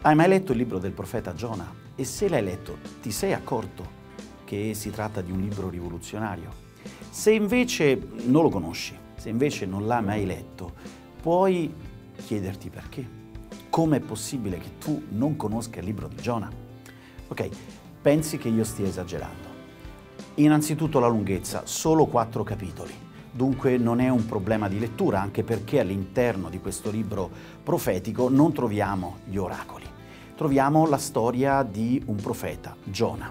Hai mai letto il libro del profeta Giona? E se l'hai letto, ti sei accorto che si tratta di un libro rivoluzionario? Se invece non lo conosci, se invece non l'hai mai letto, puoi chiederti perché. Com'è possibile che tu non conosca il libro di Giona? Ok, pensi che io stia esagerando. Innanzitutto la lunghezza, solo 4 capitoli. Dunque non è un problema di lettura, anche perché all'interno di questo libro profetico non troviamo gli oracoli. Troviamo la storia di un profeta, Giona.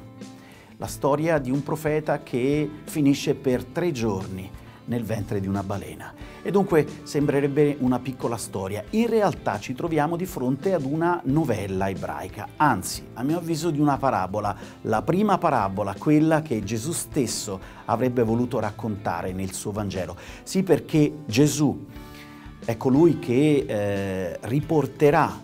La storia di un profeta che finisce per 3 giorni nel ventre di una balena. E dunque sembrerebbe una piccola storia. In realtà ci troviamo di fronte ad una novella ebraica, anzi, a mio avviso, di una parabola. La prima parabola, quella che Gesù stesso avrebbe voluto raccontare nel suo Vangelo. Sì, perché Gesù è colui che ricorderà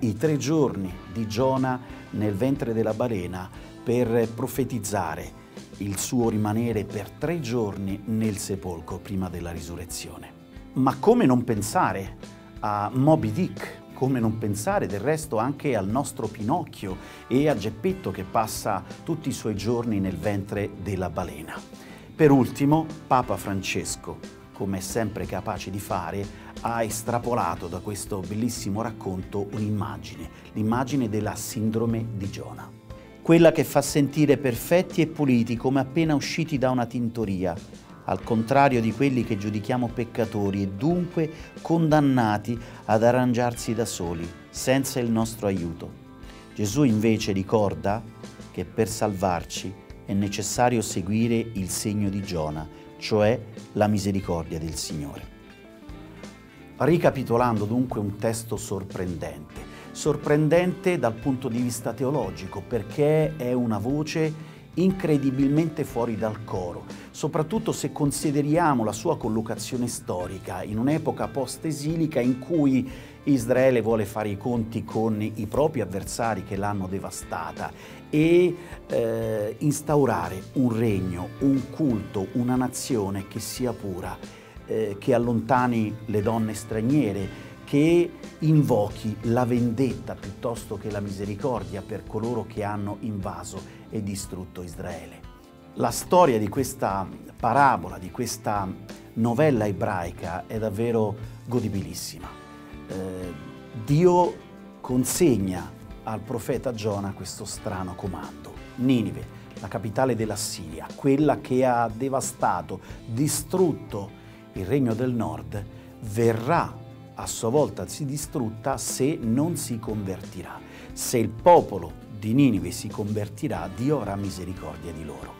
i 3 giorni di Giona nel ventre della balena per profetizzare il suo rimanere per 3 giorni nel sepolcro prima della risurrezione. Ma come non pensare a Moby Dick? Come non pensare del resto anche al nostro Pinocchio e a Geppetto che passa tutti i suoi giorni nel ventre della balena? Per ultimo, Papa Francesco, come è sempre capace di fare, ha estrapolato da questo bellissimo racconto un'immagine, l'immagine della sindrome di Giona. Quella che fa sentire perfetti e puliti come appena usciti da una tintoria, al contrario di quelli che giudichiamo peccatori e dunque condannati ad arrangiarsi da soli, senza il nostro aiuto. Gesù invece ricorda che per salvarci è necessario seguire il segno di Giona, cioè la misericordia del Signore. Ricapitolando dunque un testo sorprendente dal punto di vista teologico, perché è una voce incredibilmente fuori dal coro, soprattutto se consideriamo la sua collocazione storica in un'epoca post-esilica in cui Israele vuole fare i conti con i propri avversari che l'hanno devastata e instaurare un regno, un culto, una nazione che sia pura, che allontani le donne straniere, che invochi la vendetta piuttosto che la misericordia per coloro che hanno invaso e distrutto Israele. La storia di questa parabola, di questa novella ebraica è davvero godibilissima. Dio consegna al profeta Giona questo strano comando. Ninive, la capitale dell'Assiria, quella che ha devastato, distrutto il regno del nord, verrà a sua volta distrutta se non si convertirà. Se il popolo di Ninive si convertirà, Dio avrà misericordia di loro.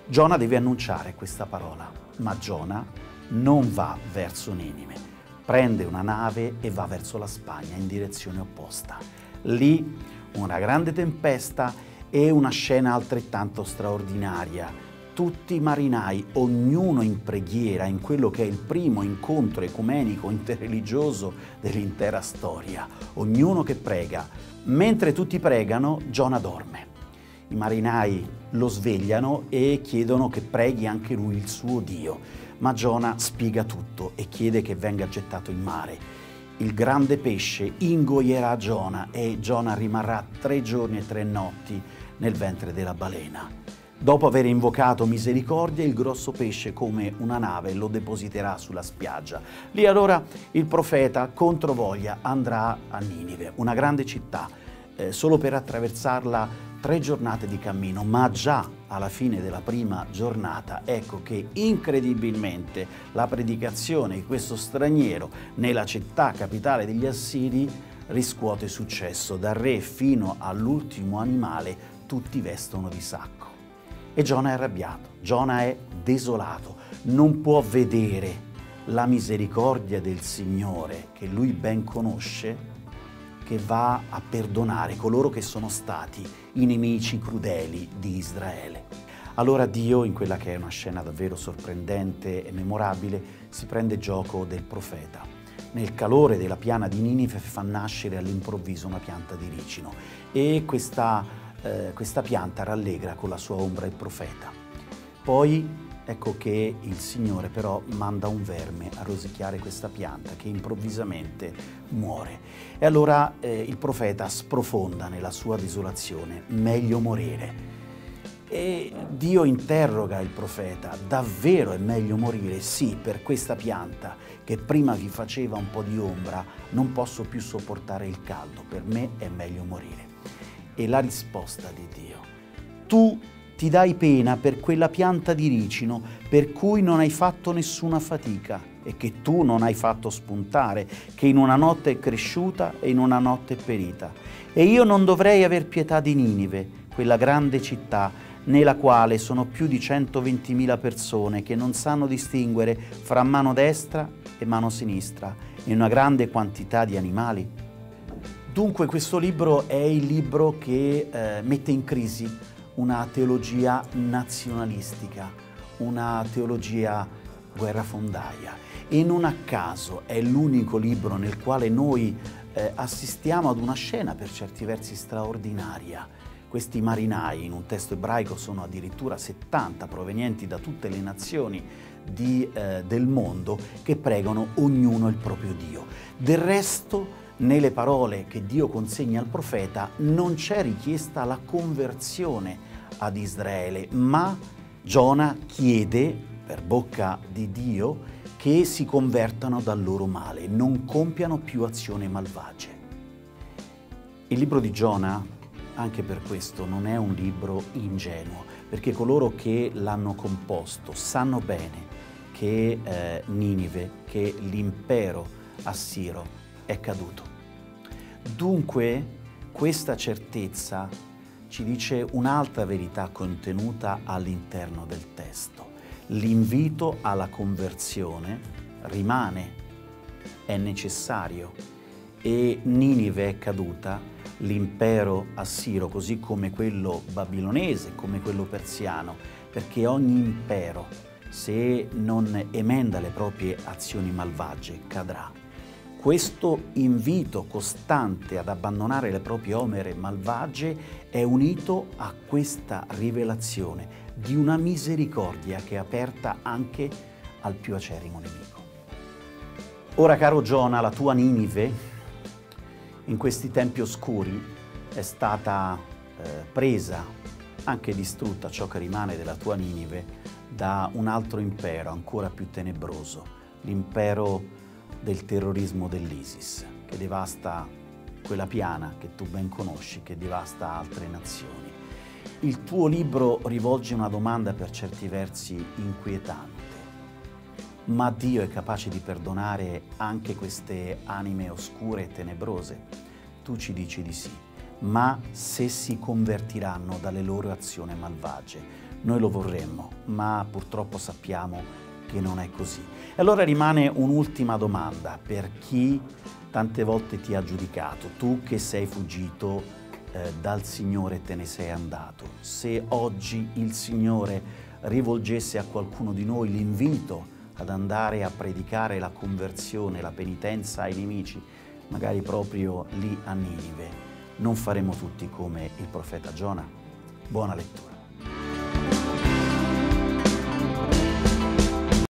Giona deve annunciare questa parola, ma Giona non va verso Ninive. Prende una nave e va verso la Spagna in direzione opposta. Lì una grande tempesta e una scena altrettanto straordinaria. Tutti i marinai, ognuno in preghiera, in quello che è il primo incontro ecumenico interreligioso dell'intera storia. Ognuno che prega. Mentre tutti pregano, Giona dorme. I marinai lo svegliano e chiedono che preghi anche lui il suo Dio. Ma Giona spiega tutto e chiede che venga gettato in mare. Il grande pesce ingoierà Giona e Giona rimarrà 3 giorni e 3 notti nel ventre della balena. Dopo aver invocato misericordia, il grosso pesce, come una nave, lo depositerà sulla spiaggia. Lì allora il profeta, controvoglia, andrà a Ninive, una grande città, solo per attraversarla 3 giornate di cammino, ma già alla fine della prima giornata, ecco che incredibilmente la predicazione di questo straniero nella città capitale degli Assiri riscuote successo. Dal re fino all'ultimo animale, tutti vestono di sacco. E Giona è arrabbiato, Giona è desolato, non può vedere la misericordia del Signore, che lui ben conosce, che va a perdonare coloro che sono stati i nemici crudeli di Israele. Allora Dio, in quella che è una scena davvero sorprendente e memorabile, si prende gioco del profeta. Nel calore della piana di Ninive fa nascere all'improvviso una pianta di ricino e questa pianta rallegra con la sua ombra il profeta. Poi ecco che il Signore però manda un verme a rosicchiare questa pianta che improvvisamente muore. E allora il profeta sprofonda nella sua desolazione: meglio morire. E Dio interroga il profeta: davvero è meglio morire? Sì, per questa pianta che prima vi faceva un po' di ombra, non posso più sopportare il caldo, per me è meglio morire. E la risposta di Dio: tu ti dai pena per quella pianta di ricino per cui non hai fatto nessuna fatica e che tu non hai fatto spuntare, che in una notte è cresciuta e in una notte è perita. E io non dovrei aver pietà di Ninive, quella grande città nella quale sono più di 120.000 persone che non sanno distinguere fra mano destra e mano sinistra e una grande quantità di animali. Dunque questo libro è il libro che mette in crisi una teologia nazionalistica, una teologia guerrafondaia, e non a caso è l'unico libro nel quale noi assistiamo ad una scena per certi versi straordinaria. Questi marinai, in un testo ebraico sono addirittura 70, provenienti da tutte le nazioni del mondo, che pregano ognuno il proprio Dio. Del resto, nelle parole che Dio consegna al profeta non c'è richiesta la conversione ad Israele, ma Giona chiede per bocca di Dio che si convertano dal loro male, non compiano più azioni malvagie. Il libro di Giona, anche per questo, non è un libro ingenuo, perché coloro che l'hanno composto sanno bene che Ninive, che l'impero assiro è caduto. Dunque, questa certezza ci dice un'altra verità contenuta all'interno del testo. L'invito alla conversione rimane, è necessario, e Ninive è caduta, l'impero assiro, così come quello babilonese, come quello persiano, perché ogni impero, se non emenda le proprie azioni malvagie, cadrà. Questo invito costante ad abbandonare le proprie opere malvagie è unito a questa rivelazione di una misericordia che è aperta anche al più acerrimo nemico. Ora, caro Giona, la tua Ninive, in questi tempi oscuri, è stata presa, anche distrutta ciò che rimane della tua Ninive, da un altro impero ancora più tenebroso, l'impero del terrorismo dell'ISIS, che devasta quella piana che tu ben conosci, che devasta altre nazioni. Il tuo libro rivolge una domanda per certi versi inquietante: ma Dio è capace di perdonare anche queste anime oscure e tenebrose? Tu ci dici di sì, ma se si convertiranno dalle loro azioni malvagie. Noi lo vorremmo, ma purtroppo sappiamo che non è così. E allora rimane un'ultima domanda per chi tante volte ti ha giudicato, tu che sei fuggito dal Signore e te ne sei andato. Se oggi il Signore rivolgesse a qualcuno di noi l'invito ad andare a predicare la conversione, la penitenza ai nemici, magari proprio lì a Ninive, non faremo tutti come il profeta Giona? Buona lettura.